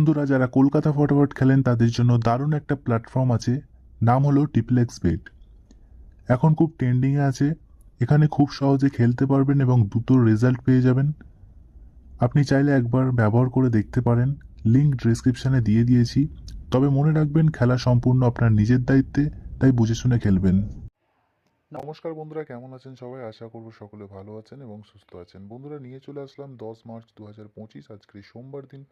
বন্ধুরা, যারা কলকাতা ফটাফট খেলেন তাদের জন্য দারুণ একটা প্ল্যাটফর্ম আছে, নাম হলো টিপলেক্স বেট। এখন খুব ট্রেন্ডিংয়ে আছে। এখানে খুব সহজে খেলতে পারবেন এবং দ্রুত রেজাল্ট পেয়ে যাবেন। আপনি চাইলে একবার ব্যবহার করে দেখতে পারেন, লিঙ্ক ডেসক্রিপশানে দিয়ে দিয়েছি। তবে মনে রাখবেন, খেলা সম্পূর্ণ আপনার নিজের দায়িত্বে, তাই বুঝে শুনে খেলবেন। নমস্কার বন্ধুরা, কেমন আছেন সবাই? আশা করব সকলে ভালো আছেন এবং সুস্থ আছেন। বন্ধুরা, নিয়ে চলে আসলাম 10 মার্চ 2025, আজকে সোমবার দিন,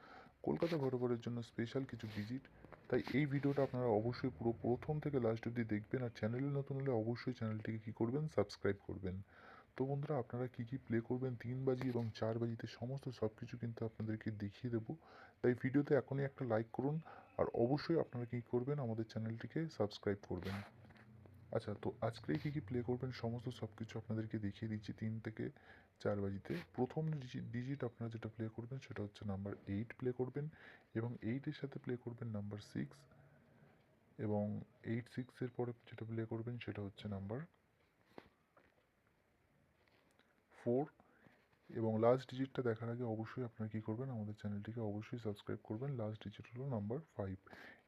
কলকাতা ভোটাভোটের জন্য স্পেশাল কিছু ভিজিট। তাই এই ভিডিওটা আপনারা অবশ্যই পুরো প্রথম থেকে লাস্ট অবধি দেখবেন, আর চ্যানেলে নতুন হলে অবশ্যই চ্যানেলটিকে কী করবেন, সাবস্ক্রাইব করবেন। তো বন্ধুরা, আপনারা কী কী প্লে করবেন 3 বাজি এবং 4 বাজিতে সমস্ত সব কিছু কিন্তু আপনাদেরকে দেখিয়ে দেবো। তাই ভিডিওতে এখনই একটা লাইক করুন, আর অবশ্যই আপনারা কী করবেন, আমাদের চ্যানেলটিকে সাবস্ক্রাইব করবেন। আচ্ছা, তো আজকে কী কী প্লে করবেন সমস্ত সব কিছু আপনাদেরকে দেখিয়ে দিচ্ছি। 3 থেকে 4 বাজিতে প্রথম ডিজিট আপনারা যেটা প্লে করবেন সেটা হচ্ছে নাম্বার 8 প্লে করবেন, এবং 8-এর সাথে প্লে করবেন নাম্বার 6, এবং 8-6-এর পরে যেটা প্লে করবেন সেটা হচ্ছে নাম্বার 4, এবং লাস্ট ডিজিটটা দেখার আগে অবশ্যই আপনারা কী করবেন, আমাদের চ্যানেলটিকে অবশ্যই সাবস্ক্রাইব করবেন। লাস্ট ডিজিট হলো নাম্বার 5।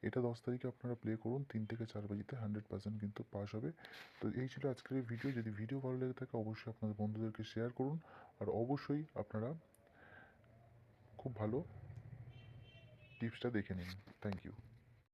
এটা 10 তারিখে আপনারা প্লে করুন 3 থেকে 4 বাজিতে, 100% কিন্তু পাস হবে। তো এই ছিল আজকের এই ভিডিও। যদি ভিডিও ভালো লেগে থাকে অবশ্যই আপনাদের বন্ধুদেরকে শেয়ার করুন, আর অবশ্যই আপনারা খুব ভালো টিপসটা দেখে নিন। Thank you.